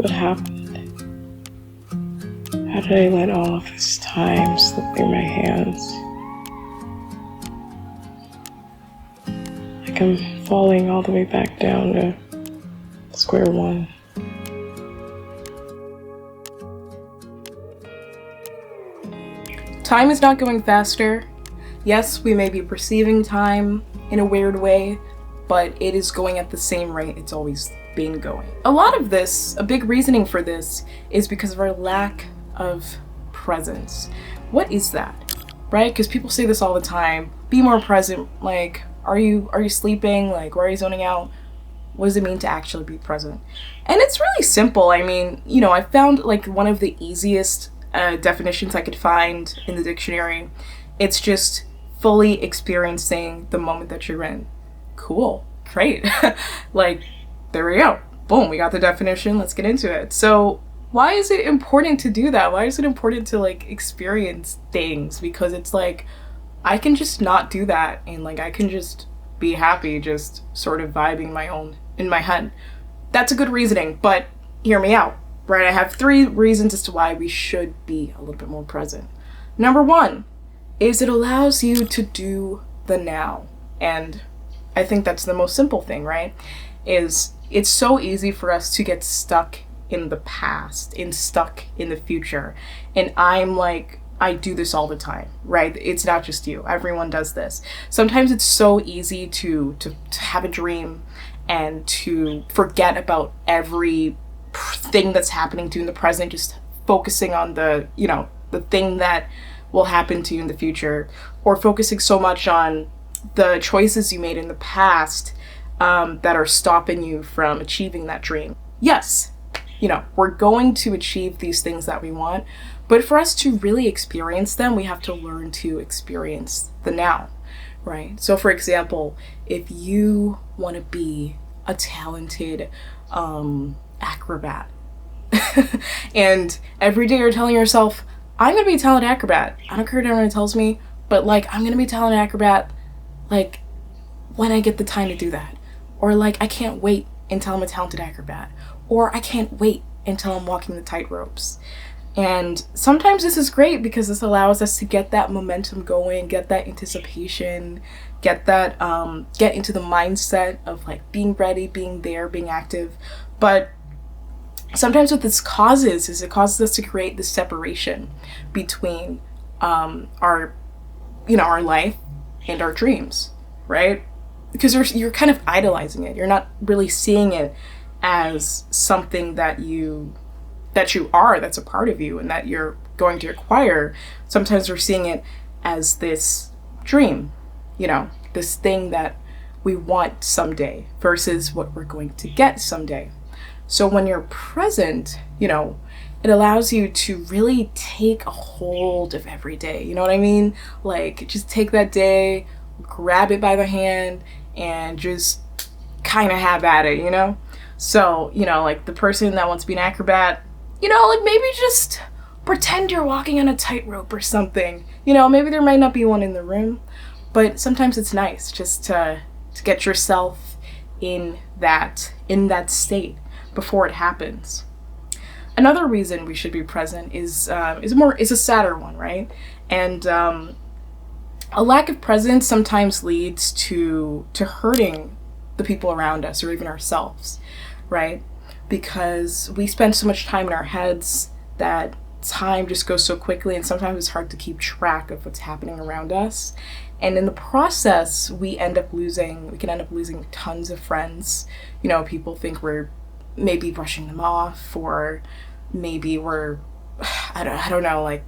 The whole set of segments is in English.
What happened? How did I let all of this time slip through my hands? Like I'm falling all the way back down to square one. Time is not going faster. Yes, we may be perceiving time in a weird way, but it is going at the same rate it's always been going. A lot of this, a big reasoning for this, is because of our lack of presence. What is that? Right? Because people say this all the time. Be more present. Like, are you sleeping? Like, why are you zoning out? What does it mean to actually be present? And it's really simple. I mean, I found like one of the easiest definitions I could find in the dictionary. It's just fully experiencing the moment that you're in. Cool. Great. Like, there we go. Boom, we got the definition. Let's get into it. So why is it important to do that? Why is it important to like experience things? Because it's like, I can just not do that. And like, I can just be happy, just sort of vibing in my head. That's a good reasoning, but hear me out, right? I have 3 reasons as to why we should be a little bit more present. Number 1 is it allows you to do the now. And I think that's the most simple thing, right? Is it's so easy for us to get stuck in the past and stuck in the future. And I do this all the time, right? It's not just you. Everyone does this. Sometimes it's so easy to have a dream and to forget about every thing that's happening to you in the present, just focusing on the thing that will happen to you in the future, or focusing so much on the choices you made in the past that are stopping you from achieving that dream. Yes, we're going to achieve these things that we want, but for us to really experience them, we have to learn to experience the now, right? So for example, if you want to be a talented acrobat, and every day you're telling yourself, I'm going to be a talented acrobat. I don't care what anyone tells me, but like, I'm going to be a talented acrobat, like, when I get the time to do that. Or like, I can't wait until I'm a talented acrobat. Or I can't wait until I'm walking the tightropes. And sometimes this is great because this allows us to get that momentum going, get that anticipation, get that, get into the mindset of like being ready, being there, being active. But sometimes what this causes is it causes us to create this separation between our life and our dreams, right? Because you're kind of idolizing it. You're not really seeing it as something that you are, that's a part of you and that you're going to acquire. Sometimes we're seeing it as this dream, this thing that we want someday versus what we're going to get someday. So when you're present, it allows you to really take a hold of every day. You know what I mean? Like, just take that day, grab it by the hand, and just kind of have at it, So, like the person that wants to be an acrobat, like maybe just pretend you're walking on a tightrope or something. Maybe there might not be one in the room, but sometimes it's nice just to get yourself in that state before it happens. Another reason we should be present is a sadder one, right? And a lack of presence sometimes leads to hurting the people around us or even ourselves, right? Because we spend so much time in our heads that time just goes so quickly, and sometimes it's hard to keep track of what's happening around us. And in the process, we can end up losing tons of friends. People think we're maybe brushing them off, or maybe we're, I don't know, like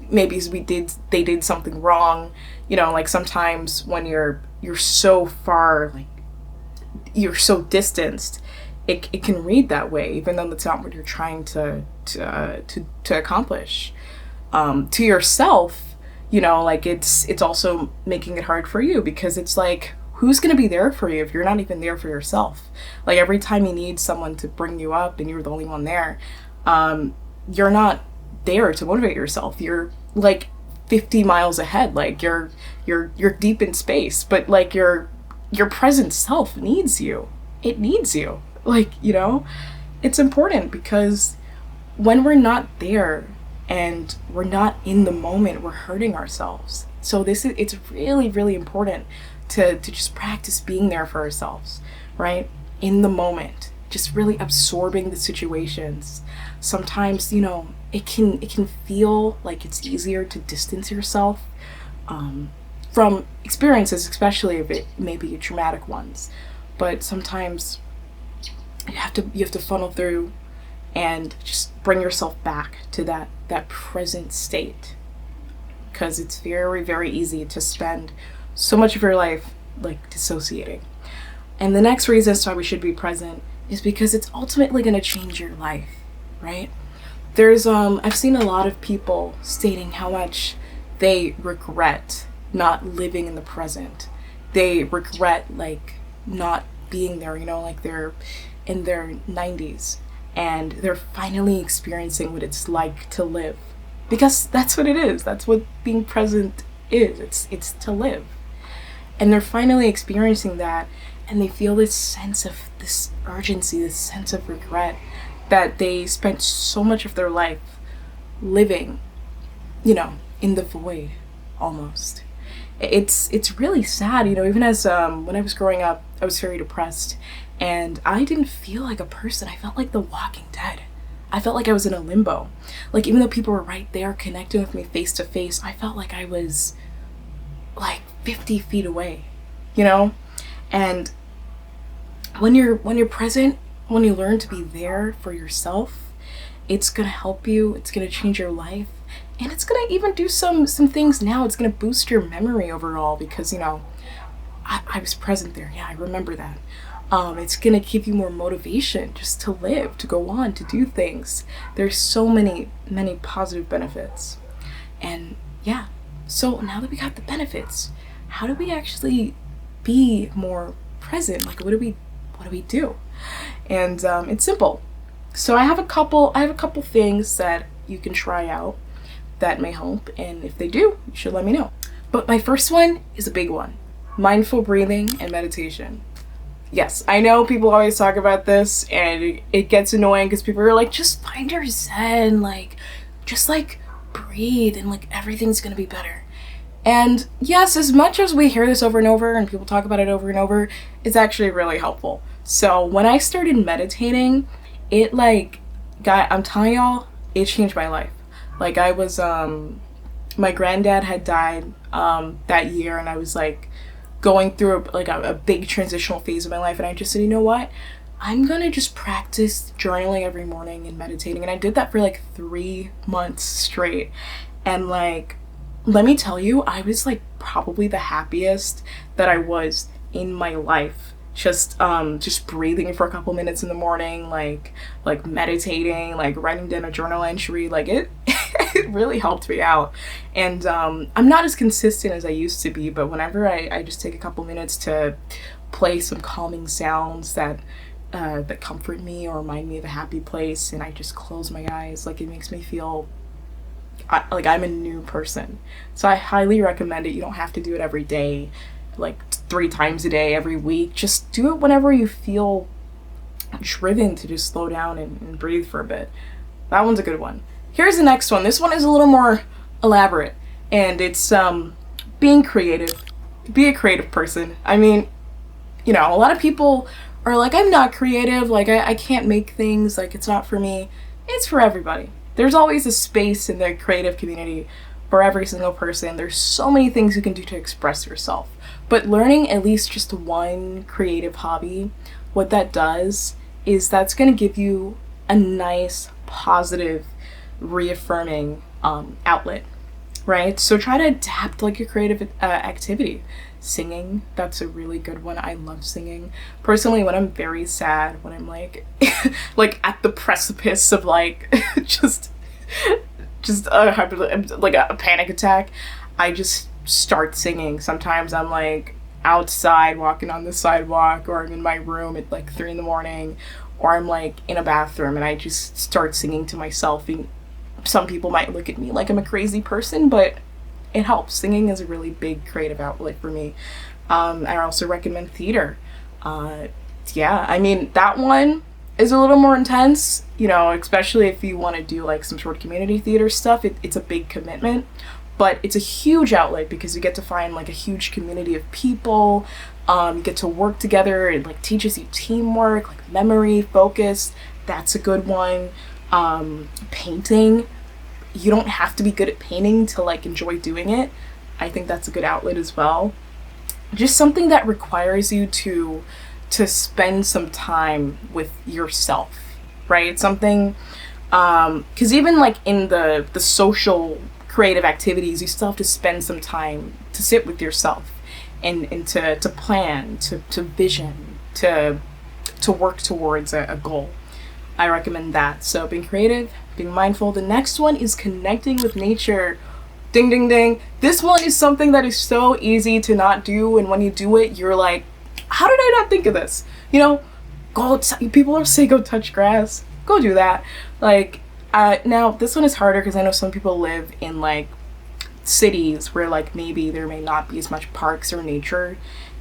maybe they did something wrong. Like sometimes when you're so far, like you're so distanced, it can read that way, even though that's not what you're trying to accomplish. To yourself, like it's also making it hard for you, because it's like, who's going to be there for you if you're not even there for yourself? Like every time you need someone to bring you up and you're the only one there, you're not there to motivate yourself. You're like 50 miles ahead. Like you're deep in space, but like your present self needs you. It needs you. Like, it's important because when we're not there and we're not in the moment, we're hurting ourselves. So it's really, really important to just practice being there for ourselves, right? In the moment, just really absorbing the situations. Sometimes, it can feel like it's easier to distance yourself from experiences, especially if it may be traumatic ones. But sometimes you have to funnel through and just bring yourself back to that present state, because it's very, very easy to spend so much of your life like dissociating. And the next reason as to why we should be present is because it's ultimately going to change your life, right? There's I've seen a lot of people stating how much they regret not living in the present. They regret like not being there, like they're in their 90s and they're finally experiencing what it's like to live. Because that's what it is. That's what being present is. It's to live. And they're finally experiencing that, and they feel this sense of this urgency, this sense of regret that they spent so much of their life living, in the void almost. It's really sad, even as when I was growing up, I was very depressed, and I didn't feel like a person. I felt like the Walking Dead. I felt like I was in a limbo. Like, even though people were right there connecting with me face to face, I felt like I was like 50 feet away, And when you're present, when you learn to be there for yourself, it's gonna help you, it's gonna change your life, and it's gonna even do some things now. It's gonna boost your memory overall because, I was present there. Yeah, I remember that. It's gonna give you more motivation just to live, to go on, to do things. There's so many positive benefits. And yeah, so now that we got the benefits, how do we actually be more present? Like, what do we do? And it's simple. So I have a couple things that you can try out that may help, and if they do, you should let me know. But my first one is a big one: mindful breathing and meditation. Yes, I know people always talk about this, and it gets annoying because people are like, just find your zen, like, just like breathe, and like everything's gonna be better. And yes, as much as we hear this over and over and people talk about it over and over, it's actually really helpful. So when I started meditating, I'm telling y'all, it changed my life. Like, I was, my granddad had died that year, and I was like going through a big transitional phase of my life, and I just said, you know what? I'm gonna just practice journaling every morning and meditating. And I did that for like 3 months straight. And like, let me tell you, I was like probably the happiest that I was in my life. Just breathing for a couple minutes in the morning, like meditating, like writing down a journal entry, like it it really helped me out. And I'm not as consistent as I used to be, but whenever I just take a couple minutes to play some calming sounds that comfort me or remind me of a happy place, and I just close my eyes, like, it makes me feel like I'm a new person. So I highly recommend it. You don't have to do it every day, like 3 times a day, every week. Just do it whenever you feel driven to just slow down and breathe for a bit. That one's a good one. Here's the next one. This one is a little more elaborate, and it's being creative. Be a creative person. I mean, a lot of people are like, I'm not creative, like I can't make things, like it's not for me. It's for everybody. There's always a space in the creative community for every single person. There's so many things you can do to express yourself. But learning at least just one creative hobby, what that does is that's going to give you a nice, positive, reaffirming outlet, right? So try to adapt like your creative activity. Singing, that's a really good one. I love singing. Personally, when I'm very sad, when I'm like like at the precipice of like just like a panic attack, I just start singing. Sometimes I'm like outside walking on the sidewalk, or I'm in my room at like 3 a.m, or I'm like in a bathroom and I just start singing to myself. And some people might look at me like I'm a crazy person, but it helps. Singing is a really big creative outlet for me. I also recommend theater. Yeah, I mean, that one, is a little more intense, you know, especially if you want to do like some sort of community theater stuff. It's a big commitment, but it's a huge outlet because you get to find like a huge community of people. You get to work together. It like teaches you teamwork, like memory, focus. That's a good one. Painting. You don't have to be good at painting to like enjoy doing it. I think that's a good outlet as well. Just something that requires you to spend some time with yourself, right? Something, because even like in the social creative activities, you still have to spend some time to sit with yourself and to plan, to vision, to work towards a goal. I recommend that. So being creative, being mindful. The next one is connecting with nature. Ding, ding, ding. This one is something that is so easy to not do, and when you do it, you're like, how did I not think of this? You know, go outside. People are saying go touch grass. Go do that. Like, now this one is harder because I know some people live in like cities where like maybe there may not be as much parks or nature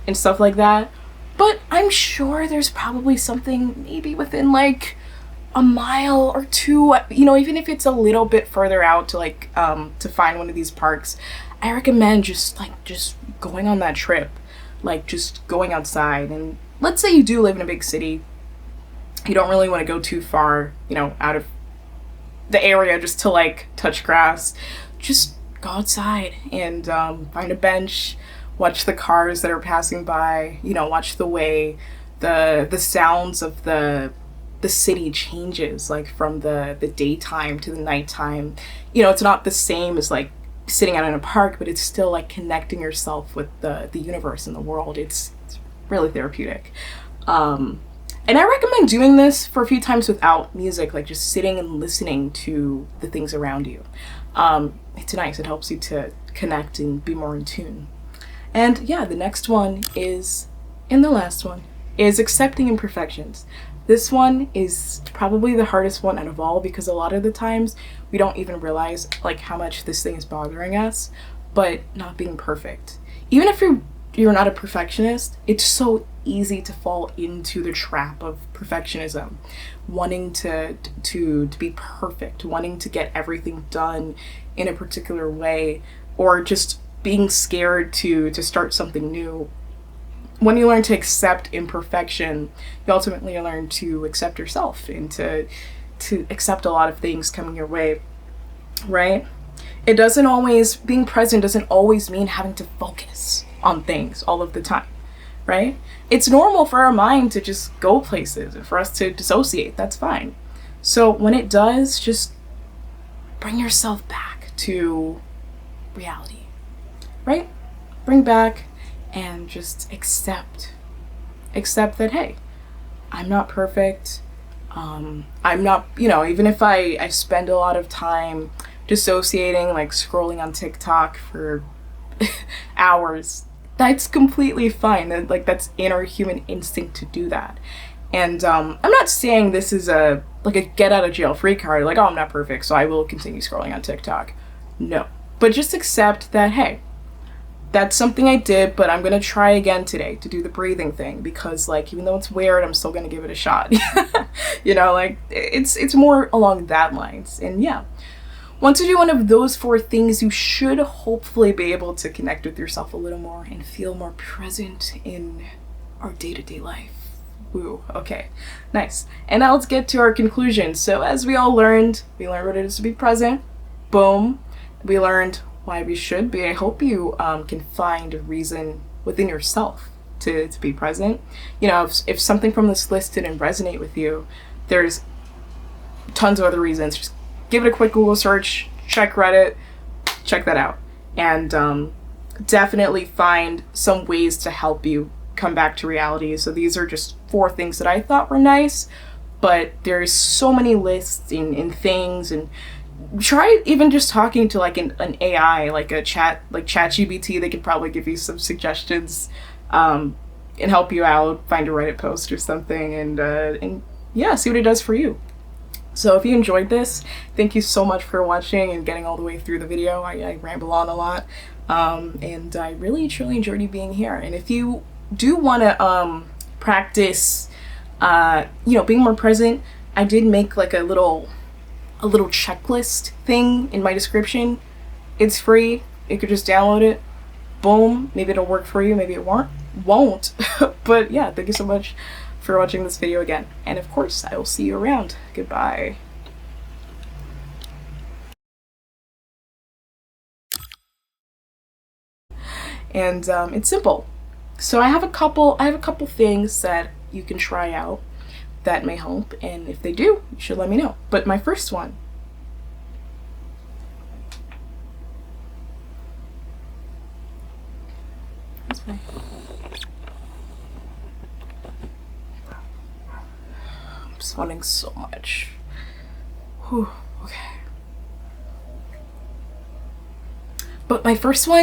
and stuff like that. But I'm sure there's probably something maybe within like a mile or two, you know, even if it's a little bit further out to like to find one of these parks. I recommend just going on that trip, like just going outside. And let's say you do live in a big city, you don't really want to go too far, you know, out of the area just to like touch grass. Just go outside and find a bench, watch the cars that are passing by, you know, watch the way the sounds of the city changes, like from the daytime to the nighttime. You know, it's not the same as like sitting out in a park, but it's still like connecting yourself with the universe and the world. It's really therapeutic. And I recommend doing this for a few times without music, like just sitting and listening to the things around you. It's nice. It helps you to connect and be more in tune. And yeah, the next one is, and the last one, is accepting imperfections. This one is probably the hardest one out of all because a lot of the times we don't even realize like how much this thing is bothering us, but not being perfect. Even if you're not a perfectionist, it's so easy to fall into the trap of perfectionism, wanting to be perfect, wanting to get everything done in a particular way, or just being scared to start something new. When you learn to accept imperfection, you ultimately learn to accept yourself and to accept a lot of things coming your way, right? It doesn't always, being present doesn't always mean having to focus on things all of the time, right? It's normal for our mind to just go places and for us to dissociate. That's fine. So when it does, just bring yourself back to reality, right? Bring back and just accept that, hey, I'm not perfect. I'm not, you know, even if I spend a lot of time dissociating, like scrolling on TikTok for hours, that's completely fine. Like, that's inner human instinct to do that. And I'm not saying this is a get out of jail free card, like, oh, I'm not perfect, so I will continue scrolling on TikTok. No. But just accept that, hey, that's something I did, but I'm gonna try again today to do the breathing thing because, like, even though it's weird, I'm still gonna give it a shot. You know, like, it's more along that lines. And yeah, once you do one of those 4 things, you should hopefully be able to connect with yourself a little more and feel more present in our day-to-day life. Woo, okay, nice. And now let's get to our conclusion. So as we all learned, what it is to be present. Boom. We learned why we should be. I hope you can find a reason within yourself to be present. You know, if something from this list didn't resonate with you, there's tons of other reasons. Just give it a quick Google search, check Reddit, check that out. And definitely find some ways to help you come back to reality. So these are just 4 things that I thought were nice, but there's so many lists and things, and try even just talking to like an AI, like ChatGPT. They could probably give you some suggestions and help you out, find a Reddit post or something, and yeah, see what it does for you. So if you enjoyed this, thank you so much for watching and getting all the way through the video. I ramble on a lot, and I really truly enjoyed you being here. And if you do want to practice you know, being more present. I did make like a little checklist thing in my description. It's free. You could just download it. Boom. Maybe it'll work for you. Maybe it won't. But yeah, thank you so much for watching this video again. And of course, I will see you around. Goodbye. And it's simple. So I have a couple things that you can try out that may help, and if they do, you should let me know. But my first one I'm sweating so much. Whew, okay. But my first one